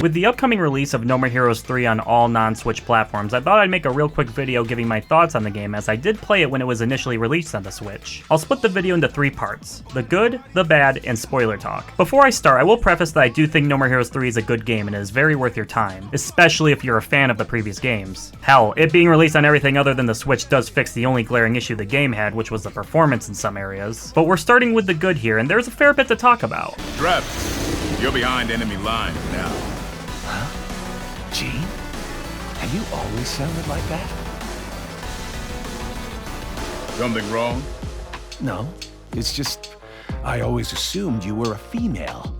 With the upcoming release of No More Heroes 3 on all non-Switch platforms, I thought I'd make a real quick video giving my thoughts on the game, as I did play it when it was initially released on the Switch. I'll split the video into 3 parts: the good, the bad, and spoiler talk. Before I start, I will preface that I do think No More Heroes 3 is a good game and is very worth your time, especially if you're a fan of the previous games. Hell, it being released on everything other than the Switch does fix the only glaring issue the game had, which was the performance in some areas. But we're starting with the good here, and there's a fair bit to talk about. Travis, you're behind enemy lines now. Huh? Gene? Have you always sounded like that? Something wrong? No, it's just, I always assumed you were a female.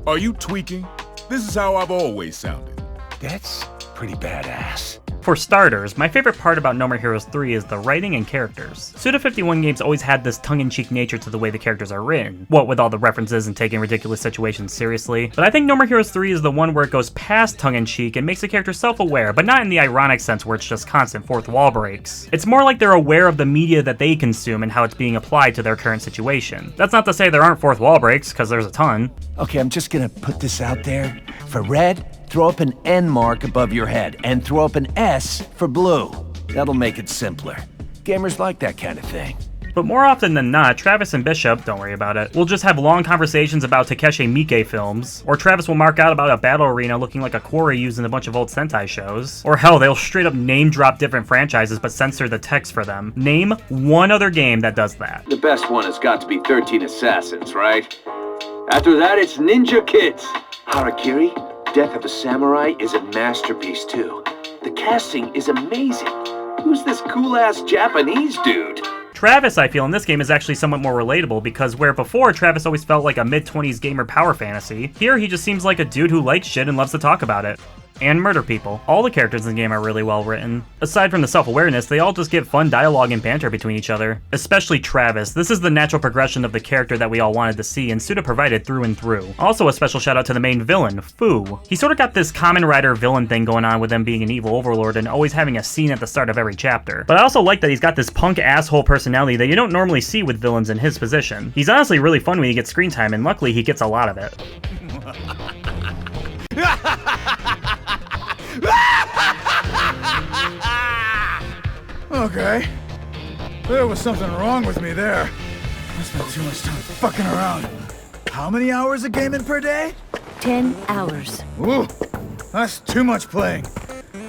Are you tweaking? This is how I've always sounded. That's pretty badass. For starters, my favorite part about No More Heroes 3 is the writing and characters. Suda51 games always had this tongue-in-cheek nature to the way the characters are written, what with all the references and taking ridiculous situations seriously, but I think No More Heroes 3 is the one where it goes past tongue-in-cheek and makes the character self-aware, but not in the ironic sense where it's just constant fourth wall breaks. It's more like they're aware of the media that they consume and how it's being applied to their current situation. That's not to say there aren't fourth wall breaks, because there's a ton. Okay, I'm just gonna put this out there. For red, throw up an N mark above your head, and throw up an S for blue. That'll make it simpler. Gamers like that kind of thing. But more often than not, Travis and Bishop, don't worry about it, will just have long conversations about Takeshi Miike films, or Travis will mark out about a battle arena looking like a quarry used in a bunch of old Sentai shows, or hell, they'll straight up name drop different franchises but censor the text for them. Name one other game that does that. The best one has got to be 13 Assassins, right? After that, it's Ninja Kids. Harakiri, Death of a Samurai is a masterpiece too. The casting is amazing. Who's this cool-ass Japanese dude? Travis, I feel, in this game is actually somewhat more relatable, because where before Travis always felt like a mid-20s gamer power fantasy, here he just seems like a dude who likes shit and loves to talk about it. And murder people. All the characters in the game are really well written. Aside from the self-awareness, they all just give fun dialogue and banter between each other. Especially Travis. This is the natural progression of the character that we all wanted to see, and Suda provided through and through. Also a special shout out to the main villain, Fu. He sort of got this Kamen Rider villain thing going on with him being an evil overlord and always having a scene at the start of every chapter. But I also like that he's got this punk asshole personality that you don't normally see with villains in his position. He's honestly really fun when he gets screen time, and luckily he gets a lot of it. Okay. There was something wrong with me there. I spent too much time fucking around. How many hours of gaming per day? 10 hours. Ooh, that's too much playing.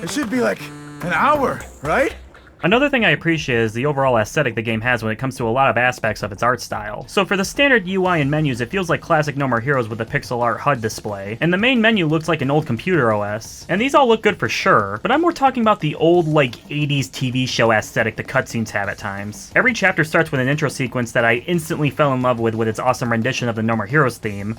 It should be like an hour, right? Another thing I appreciate is the overall aesthetic the game has when it comes to a lot of aspects of its art style. So for the standard UI and menus, it feels like classic No More Heroes with the pixel art HUD display, and the main menu looks like an old computer OS. And these all look good for sure, but I'm more talking about the old, like, 80s TV show aesthetic the cutscenes have at times. Every chapter starts with an intro sequence that I instantly fell in love with its awesome rendition of the No More Heroes theme.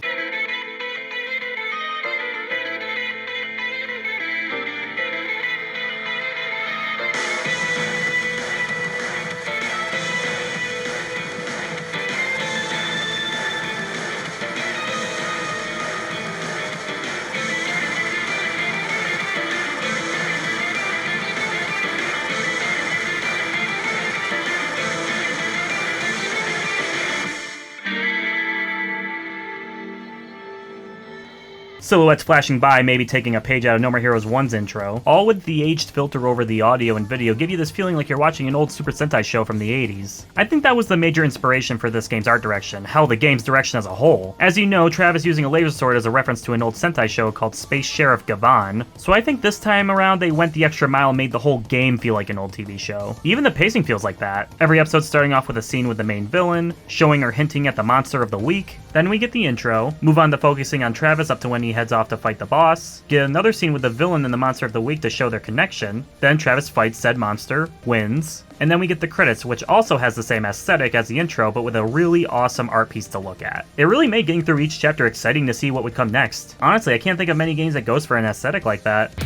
Silhouettes flashing by, maybe taking a page out of No More Heroes 1's intro, all with the aged filter over the audio and video, give you this feeling like you're watching an old Super Sentai show from the 80s. I think that was the major inspiration for this game's art direction, hell, the game's direction as a whole. As you know, Travis using a laser sword is a reference to an old Sentai show called Space Sheriff Gavan, so I think this time around they went the extra mile and made the whole game feel like an old TV show. Even the pacing feels like that. Every episode starting off with a scene with the main villain, showing or hinting at the monster of the week, then we get the intro, move on to focusing on Travis up to when he heads off to fight the boss, get another scene with the villain and the monster of the week to show their connection, then Travis fights said monster, wins, and then we get the credits, which also has the same aesthetic as the intro, but with a really awesome art piece to look at. It really made getting through each chapter exciting to see what would come next. Honestly, I can't think of many games that goes for an aesthetic like that.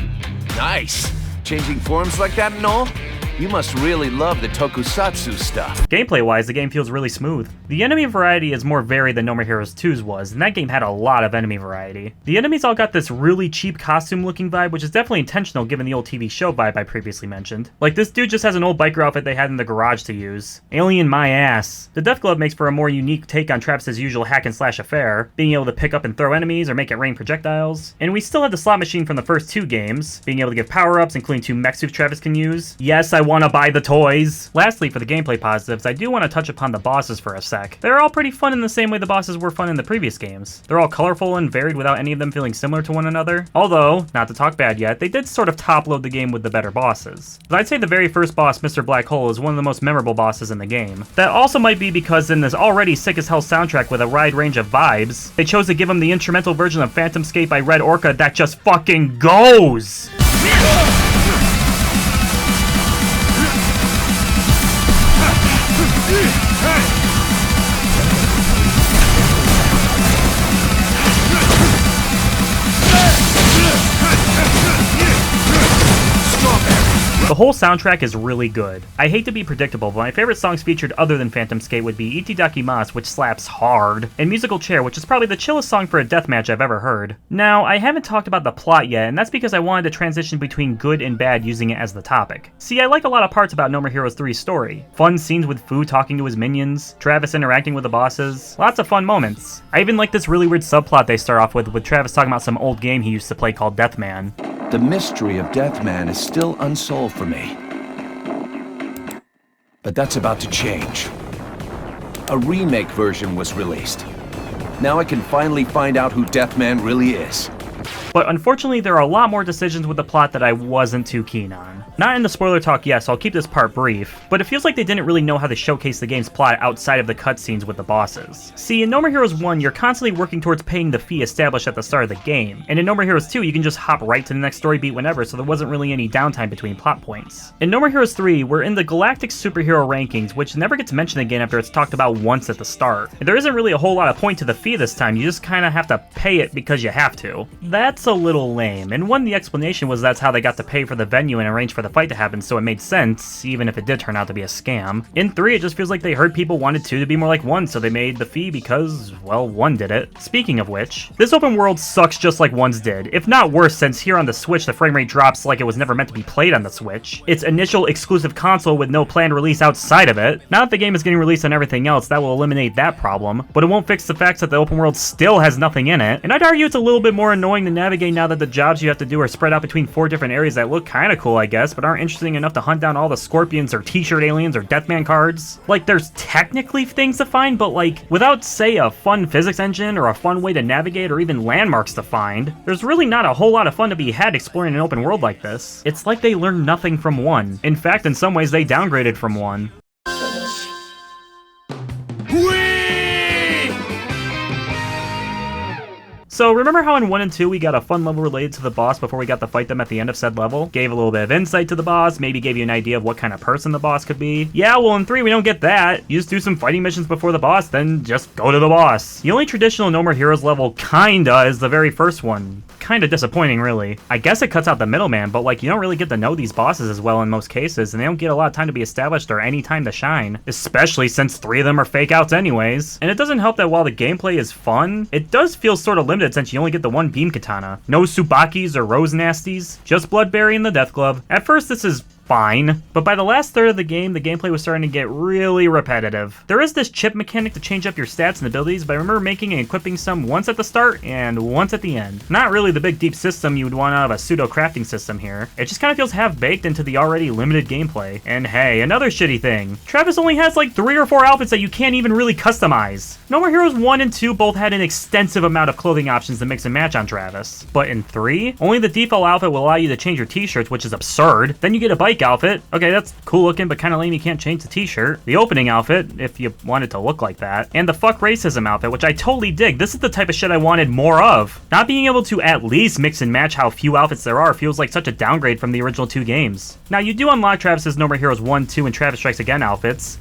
Nice. Changing forms like that and all? You must really love the tokusatsu stuff. Gameplay-wise, the game feels really smooth. The enemy variety is more varied than No More Heroes 2's was, and that game had a lot of enemy variety. The enemies all got this really cheap costume-looking vibe, which is definitely intentional given the old TV show vibe I previously mentioned. Like, this dude just has an old biker outfit they had in the garage to use. Alien my ass. The Death Glove makes for a more unique take on Travis's usual hack-and-slash affair, being able to pick up and throw enemies or make it rain projectiles. And we still have the slot machine from the first 2 games, being able to give power-ups, including 2 mech suits Travis can use. Yes, I want to buy the toys! Lastly, for the gameplay positives, I do want to touch upon the bosses for a sec. They're all pretty fun in the same way the bosses were fun in the previous games. They're all colorful and varied without any of them feeling similar to one another. Although, not to talk bad yet, they did sort of top-load the game with the better bosses. But I'd say the very first boss, Mr. Black Hole, is one of the most memorable bosses in the game. That also might be because in this already sick-as-hell soundtrack with a wide range of vibes, they chose to give him the instrumental version of Phantomscape by Red Orca that just fucking goes! The whole soundtrack is really good. I hate to be predictable, but my favorite songs featured other than Phantomscape would be Itidakimasu, which slaps hard, and Musical Chair, which is probably the chillest song for a deathmatch I've ever heard. Now, I haven't talked about the plot yet, and that's because I wanted to transition between good and bad using it as the topic. See, I like a lot of parts about No More Heroes 3's story. Fun scenes with Fu talking to his minions, Travis interacting with the bosses, lots of fun moments. I even like this really weird subplot they start off with Travis talking about some old game he used to play called Deathman. The mystery of Deathman is still unsolved for me. But that's about to change. A remake version was released. Now I can finally find out who Deathman really is. But unfortunately, there are a lot more decisions with the plot that I wasn't too keen on. Not in the spoiler talk yet, so I'll keep this part brief, but it feels like they didn't really know how to showcase the game's plot outside of the cutscenes with the bosses. See, in No More Heroes 1, you're constantly working towards paying the fee established at the start of the game, and in No More Heroes 2, you can just hop right to the next story beat whenever, so there wasn't really any downtime between plot points. In No More Heroes 3, we're in the Galactic Superhero Rankings, which never gets mentioned again after it's talked about once at the start. And there isn't really a whole lot of point to the fee this time, you just kinda have to pay it because you have to. That's a little lame, and one, the explanation was that's how they got to pay for the venue and arrange for the fight to happen, so it made sense, even if it did turn out to be a scam. In 3, it just feels like they heard people wanted 2 to be more like 1, so they made the fee because, well, 1 did it. Speaking of which, this open world sucks just like 1's did, if not worse, since here on the Switch the frame rate drops like it was never meant to be played on the Switch. Its initial exclusive console with no planned release outside of it. Now that the game is getting released on everything else, that will eliminate that problem, but it won't fix the fact that the open world still has nothing in it, and I'd argue it's a little bit more annoying to navigate now that the jobs you have to do are spread out between 4 different areas that look kinda cool, I guess, but aren't interesting enough to hunt down all the scorpions or t-shirt aliens or Deathman cards. Like, there's technically things to find, but like, without, say, a fun physics engine or a fun way to navigate or even landmarks to find, there's really not a whole lot of fun to be had exploring an open world like this. It's like they learned nothing from 1. In fact, in some ways, they downgraded from 1. So remember how in 1 and 2 we got a fun level related to the boss before we got to fight them at the end of said level? Gave a little bit of insight to the boss, maybe gave you an idea of what kind of person the boss could be. Yeah, well in 3 we don't get that. You just do some fighting missions before the boss, then just go to the boss. The only traditional No More Heroes level kinda is the very first one. Kinda disappointing, really. I guess it cuts out the middleman, but like, you don't really get to know these bosses as well in most cases, and they don't get a lot of time to be established or any time to shine. Especially since 3 of them are fake outs anyways. And it doesn't help that while the gameplay is fun, it does feel sort of limited since you only get the one beam katana. No Tsubakis or Rose Nasties, just Bloodberry and the Death Glove. At first this is fine, but by the last third of the game, the gameplay was starting to get really repetitive. There is this chip mechanic to change up your stats and abilities, but I remember making and equipping some once at the start and once at the end. Not really the big deep system you would want out of a pseudo crafting system here. It just kind of feels half-baked into the already limited gameplay. And hey, another shitty thing. Travis only has like 3 or 4 outfits that you can't even really customize. No More Heroes 1 and 2 both had an extensive amount of clothing options to mix and match on Travis. But in 3, only the default outfit will allow you to change your t-shirts, which is absurd. Then you get a bike outfit. Okay, that's cool looking, but kind of lame you can't change the t-shirt. The opening outfit, if you want it to look like that. And the fuck racism outfit, which I totally dig. This is the type of shit I wanted more of. Not being able to at least mix and match how few outfits there are feels like such a downgrade from the original 2 games. Now, you do unlock Travis's No More Heroes 1, 2, and Travis Strikes Again outfits.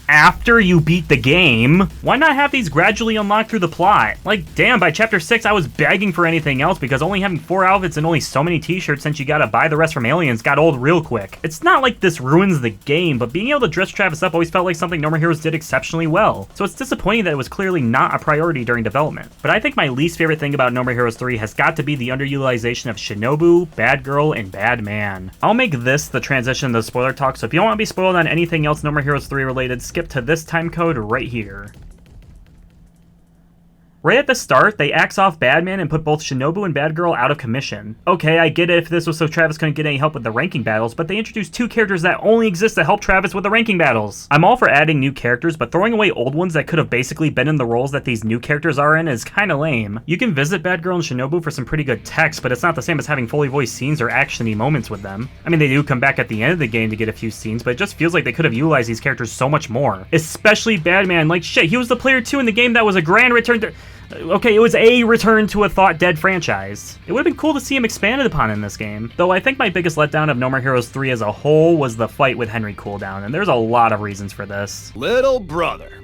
after you beat the game. Why not have these gradually unlocked through the plot? Like, damn, by chapter 6, I was begging for anything else because only having 4 outfits and only so many t-shirts since you gotta buy the rest from aliens got old real quick. It's not like this ruins the game, but being able to dress Travis up always felt like something No More Heroes did exceptionally well. So it's disappointing that it was clearly not a priority during development. But I think my least favorite thing about No More Heroes 3 has got to be the underutilization of Shinobu, Bad Girl, and Bad Man. I'll make this the transition to the spoiler talk, so if you don't want to be spoiled on anything else No More Heroes 3 related, skip to this time code right here. Right at the start, they axe off Badman and put both Shinobu and Bad Girl out of commission. Okay, I get it if this was so Travis couldn't get any help with the ranking battles, but they introduced 2 characters that only exist to help Travis with the ranking battles. I'm all for adding new characters, but throwing away old ones that could have basically been in the roles that these new characters are in is kinda lame. You can visit Bad Girl and Shinobu for some pretty good text, but it's not the same as having fully voiced scenes or actiony moments with them. I mean, they do come back at the end of the game to get a few scenes, but it just feels like they could have utilized these characters so much more. Especially Badman, like shit, he was the player 2 in the game that was a grand return to... Okay, it was a return to a thought-dead franchise. It would have been cool to see him expanded upon in this game. Though I think my biggest letdown of No More Heroes 3 as a whole was the fight with Henry cooldown, and there's a lot of reasons for this. Little brother,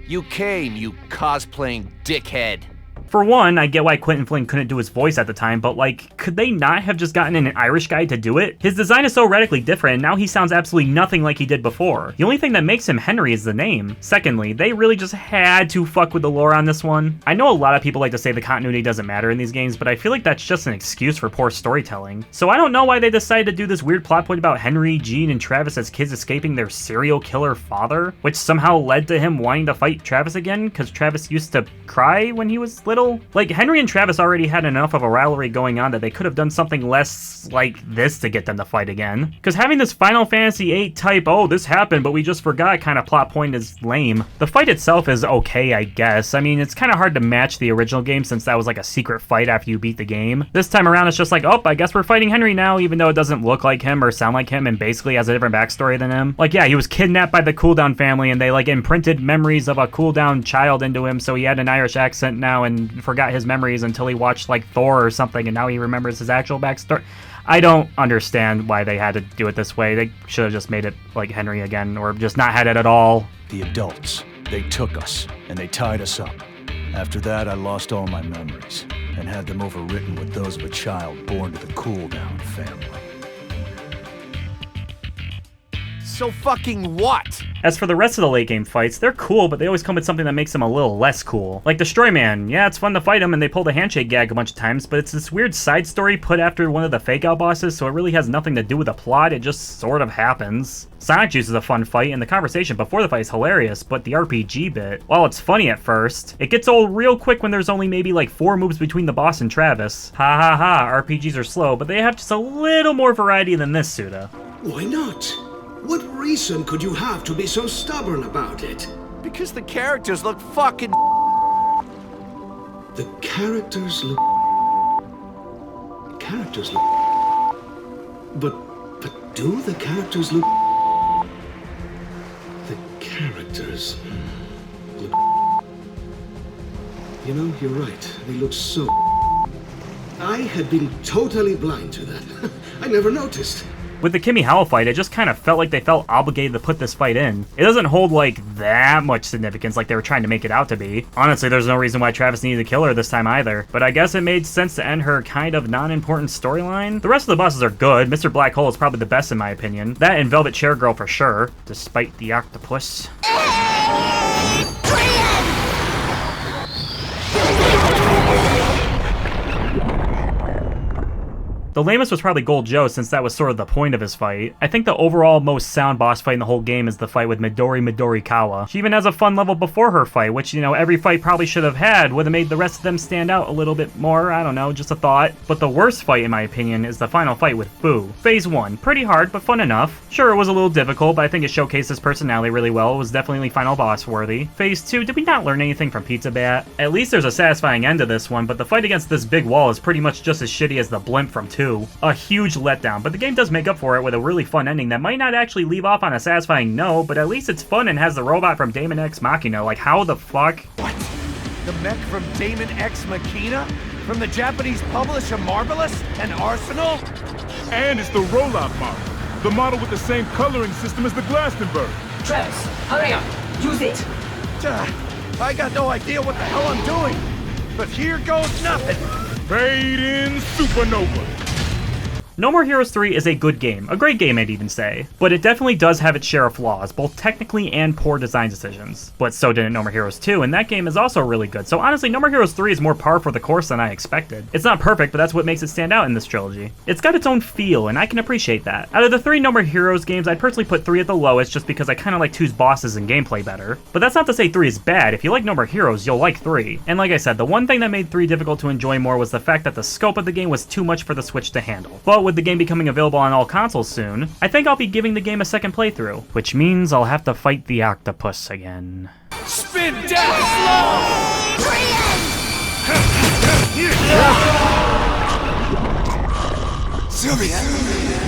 you came, you cosplaying dickhead. For one, I get why Quentin Flynn couldn't do his voice at the time, but like, could they not have just gotten an Irish guy to do it? His design is so radically different, and now he sounds absolutely nothing like he did before. The only thing that makes him Henry is the name. Secondly, they really just had to fuck with the lore on this one. I know a lot of people like to say the continuity doesn't matter in these games, but I feel like that's just an excuse for poor storytelling. So I don't know why they decided to do this weird plot point about Henry, Jean, and Travis as kids escaping their serial killer father, which somehow led to him wanting to fight Travis again, because Travis used to cry when he was little. Like, Henry and Travis already had enough of a rivalry going on that they could have done something less like this to get them to fight again. Because having this Final Fantasy VIII type, oh, this happened, but we just forgot kind of plot point is lame. The fight itself is okay, I guess. I mean, it's kind of hard to match the original game since that was like a secret fight after you beat the game. This time around, it's just like, oh, I guess we're fighting Henry now, even though it doesn't look like him or sound like him and basically has a different backstory than him. Like, yeah, he was kidnapped by the Cooldown family and they like imprinted memories of a Cooldown child into him, so he had an Irish accent now and forgot his memories until he watched like Thor or something and now he remembers his actual backstory. I don't understand why they had to do it this way. They should have just made it like Henry again or just not had it at all. The adults, they took us and they tied us up. After that, I lost all my memories and had them overwritten with those of a child born to the Cooldown family. So fucking what? As for the rest of the late game fights, they're cool, but they always come with something that makes them a little less cool. Like Destroy Man, yeah, it's fun to fight him and they pull the handshake gag a bunch of times, but it's this weird side story put after one of the fake out bosses, so it really has nothing to do with the plot, it just sort of happens. Sonic Juice is a fun fight, and the conversation before the fight is hilarious, but the RPG bit, while it's funny at first, it gets old real quick when there's only maybe like 4 moves between the boss and Travis. Ha ha ha, RPGs are slow, but they have just a little more variety than this, Suda. Why not? What reason could you have to be so stubborn about it? Because the characters look fucking... The characters look... Characters look... But do the characters look... The characters... look... You know, you're right. They look so... I had been totally blind to that. I never noticed. With the Kimmy Howell fight, it just kind of felt like they felt obligated to put this fight in. It doesn't hold like that much significance like they were trying to make it out to be. Honestly, there's no reason why Travis needed to kill her this time either, but I guess it made sense to end her kind of non-important storyline. The rest of the bosses are good. Mr. Black Hole is probably the best in my opinion. That and Velvet Chair Girl for sure, despite the octopus. The lamest was probably Gold Joe, since that was sort of the point of his fight. I think the overall most sound boss fight in the whole game is the fight with Midori Kawa. She even has a fun level before her fight, which, you know, every fight probably should have had, would have made the rest of them stand out a little bit more, I don't know, just a thought. But the worst fight, in my opinion, is the final fight with Boo. Phase 1, pretty hard, but fun enough. Sure, it was a little difficult, but I think it showcased his personality really well. It was definitely final boss worthy. Phase 2, did we not learn anything from Pizza Bat? At least there's a satisfying end to this one, but the fight against this big wall is pretty much just as shitty as the blimp from 2. A huge letdown, but the game does make up for it with a really fun ending that might not actually leave off on a satisfying note, but at least it's fun and has the robot from Daemon X Machina. Like, how the fuck? What? The mech from Daemon X Machina? From the Japanese publisher Marvelous and Arsenal? And it's the rollout model. The model with the same coloring system as the Glastonbury. Travis, hurry up! Use it! I got no idea what the hell I'm doing, but here goes nothing. Fade in supernova. No More Heroes 3 is a good game, a great game I'd even say, but it definitely does have its share of flaws, both technically and poor design decisions. But so didn't No More Heroes 2, and that game is also really good, so honestly No More Heroes 3 is more par for the course than I expected. It's not perfect, but that's what makes it stand out in this trilogy. It's got its own feel, and I can appreciate that. Out of the 3 No More Heroes games, I'd personally put 3 at the lowest just because I kinda like 2's bosses and gameplay better. But that's not to say 3 is bad. If you like No More Heroes, you'll like 3. And like I said, the one thing that made 3 difficult to enjoy more was the fact that the scope of the game was too much for the Switch to handle. But with the game becoming available on all consoles soon, I think I'll be giving the game a second playthrough, which means I'll have to fight the octopus again. Spin down slow! Sylvia!